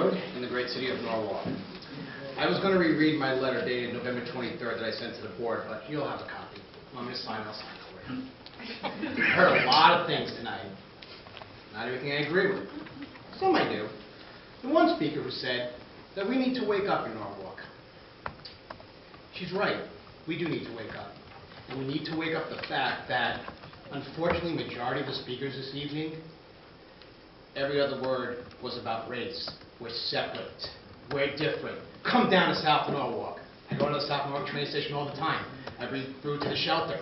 Road in the great city of Norwalk. I was going to reread my letter dated November 23rd that I sent to the board, but you'll have a copy. Want me to sign? I'll sign for you. I heard a lot of things tonight. Not everything I agree with. Some I do. The one speaker who said that we need to wake up in Norwalk. She's right. We do need to wake up. And we need to wake up the fact that, unfortunately, majority of the speakers this evening, every other word was about race. We're separate. We're different. Come down to South Norwalk. I go to the South Norwalk train station all the time. I bring food to the shelter.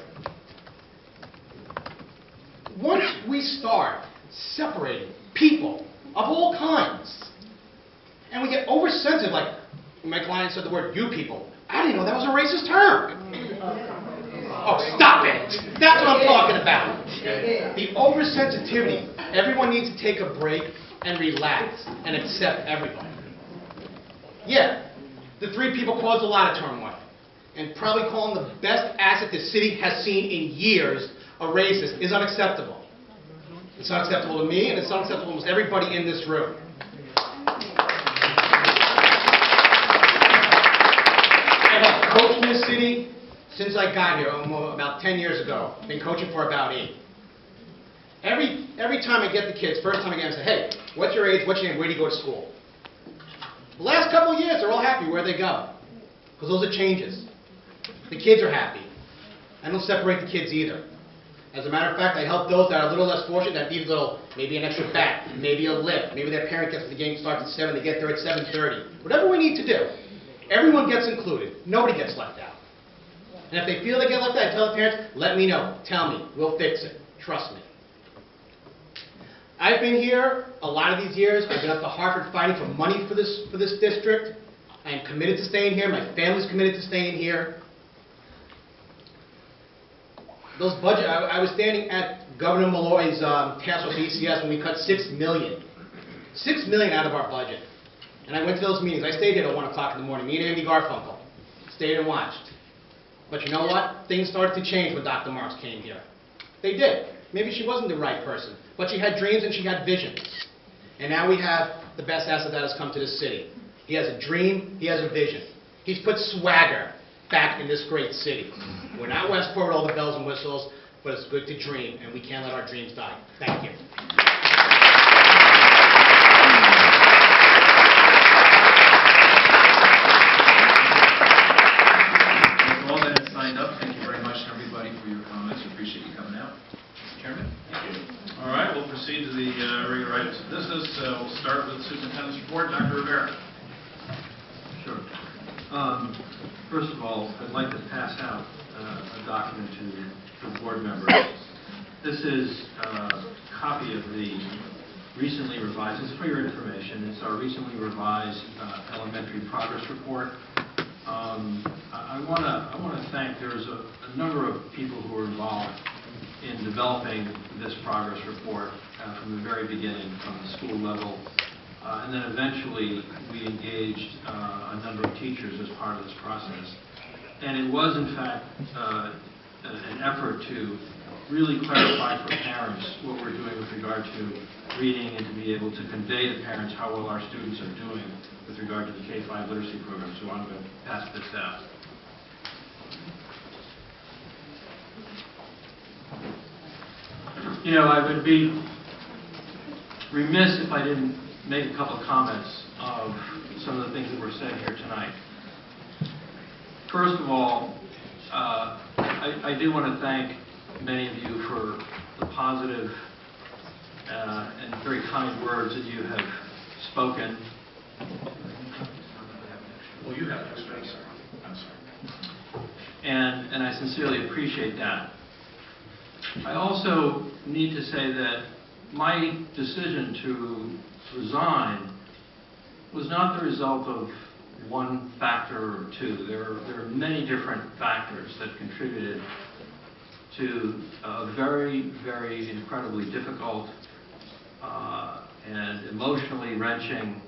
Once we start separating people of all kinds, and we get oversensitive, like my client said the word "you people," I didn't know that was a racist term. Oh, stop it! That's what I'm talking about. The oversensitivity. Everyone needs to take a break and relax and accept everybody. Yeah, the three people caused a lot of turmoil. And probably calling the best asset the city has seen in years a racist is unacceptable. It's not acceptable to me, and it's not acceptable to almost everybody in this room. I have coached in this city since I got here, about 10 years ago. Been coaching for about 8. Every time I get the kids, first time I get them, I say, hey, what's your age, what's your name, where do you go to school? The last couple of years, they're all happy where they go. Because those are changes. The kids are happy. I don't separate the kids either. As a matter of fact, I help those that are a little less fortunate, that need a little, maybe an extra bat, maybe a lift, maybe their parent gets the game starts at 7, they get there at 7:30. Whatever we need to do, everyone gets included. Nobody gets left out. And if they feel they get left out, I tell the parents, let me know. Tell me. We'll fix it. Trust me. I've been here a lot of these years. I've been up to Hartford fighting for money for this district. I am committed to staying here. My family's committed to staying here. Those budget, I was standing at Governor Malloy's task force at ECS when we cut $6 million. $6 million out of our budget. And I went to those meetings. I stayed here till 1 o'clock in the morning. Me and Andy Garfunkel stayed and watched. But you know what? Things started to change when Dr. Marks came here. They did. Maybe she wasn't the right person, but she had dreams and she had visions. And now we have the best asset that has come to this city. He has a dream, he has a vision. He's put swagger back in this great city. We're not Westport with all the bells and whistles, but it's good to dream, and we can't let our dreams die. Thank you. All that have signed up, thank you very much, everybody, for your comments. We appreciate you coming out. Mr. Chairman? Thank you. All right, we'll proceed to the regular items of business. We'll start with the superintendent's report. Dr. Rivera. Sure. First of all, I'd like to pass out a document to the board members. This is a copy of the recently revised, it's for your information, it's our recently revised elementary progress report. I want to thank, there's a number of people who were involved in developing this progress report from the very beginning, from the school level. And then eventually we engaged a number of teachers as part of this process. And it was, in fact, an effort to really clarify for parents what we're doing with regard to reading and to be able to convey to parents how well our students are doing with regard to the K-5 literacy program. So I'm going to pass this out. You know, I would be remiss if I didn't make a couple of comments of some of the things that were said here tonight. First of all, I do want to thank many of you for the positive and very kind words that you have spoken. Well, you have extra. I'm sorry. And I sincerely appreciate that. I also need to say that my decision to resign was not the result of one factor or two. There are many different factors that contributed to a very, very incredibly difficult and emotionally wrenching,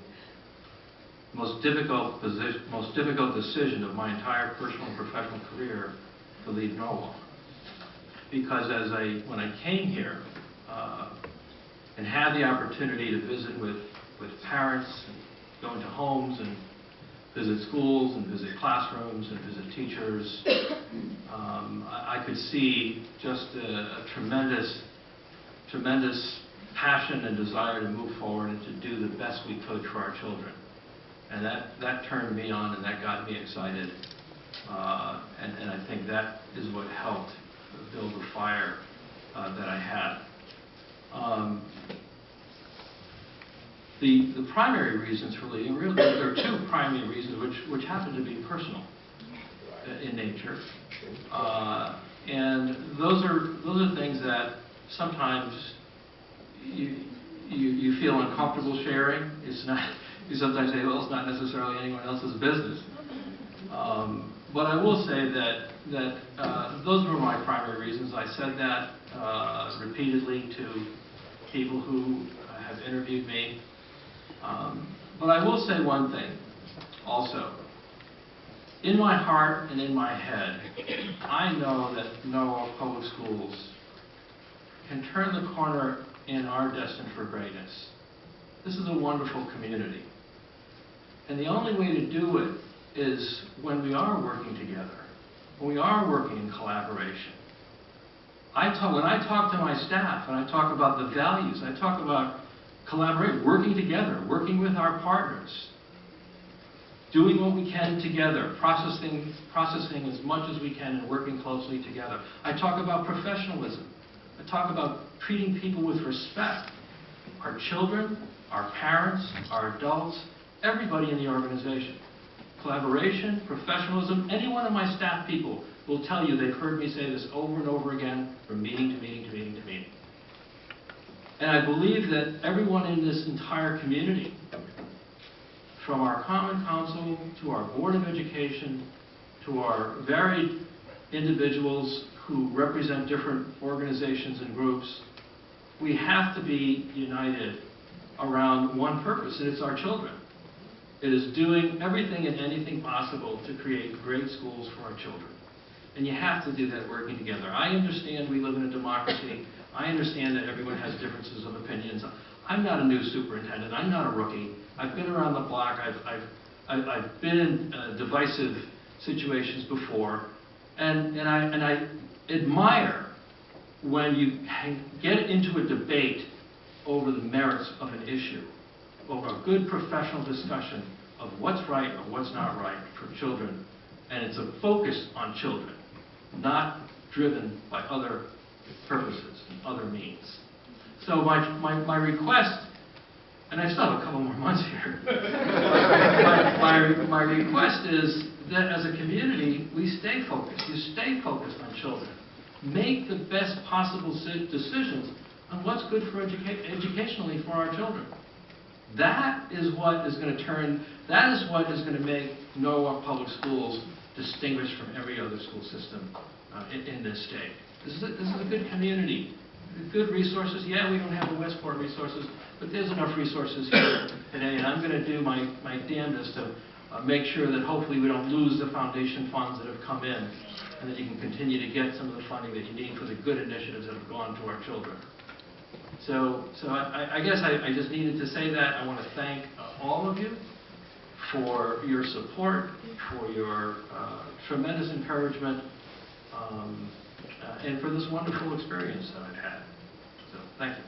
most difficult decision of my entire personal and professional career to leave Norwalk. Because when I came here and had the opportunity to visit with parents and go go into homes and visit schools and visit classrooms and visit teachers. I could see just a tremendous passion and desire to move forward and to do the best we could for our children. And that turned me on and that got me excited. And I think that is what helped build the fire that I had. The primary reasons really, and really there are two primary reasons which happen to be personal in nature. And those are things that sometimes you feel uncomfortable sharing. It's not, you sometimes say, well, it's not necessarily anyone else's business. But I will say that those were my primary reasons. I said that repeatedly to people who have interviewed me. But I will say one thing also. In my heart and in my head, I know that Norwalk Public Schools can turn the corner and are destined for greatness. This is a wonderful community. And the only way to do it is when we are working together, when we are working in collaboration. When I talk to my staff and I talk about the values, I talk about collaborating, working together, working with our partners, doing what we can together, processing as much as we can and working closely together. I talk about professionalism. I talk about treating people with respect. Our children, our parents, our adults, everybody in the organization. Collaboration, professionalism, any one of my staff people will tell you they've heard me say this over and over again from meeting to meeting to meeting to meeting. And I believe that everyone in this entire community, from our Common Council to our Board of Education to our varied individuals who represent different organizations and groups, we have to be united around one purpose, and it's our children. It is doing everything and anything possible to create great schools for our children. And you have to do that working together. I understand we live in a democracy. I understand that everyone has differences of opinions. I'm not a new superintendent. I'm not a rookie. I've been around the block. I've been in divisive situations before. And I admire when you get into a debate over the merits of an issue, over a good professional discussion of what's right or what's not right for children. And it's a focus on children, not driven by other purposes and other means. So my request, and I still have a couple more months here, my request is that as a community, we stay focused. You stay focused on children. Make the best possible decisions on what's good for educationally for our children. That is what is going to make Norwalk Public Schools distinguished from every other school system in this state. This is a good community, good resources. Yeah, we don't have the Westport resources, but there's enough resources here today, and I'm going to do my damnedest to make sure that hopefully we don't lose the foundation funds that have come in, and that you can continue to get some of the funding that you need for the good initiatives that have gone to our children. So I guess I just needed to say that. I want to thank all of you for your support, for your tremendous encouragement, and for this wonderful experience that I've had. So thank you.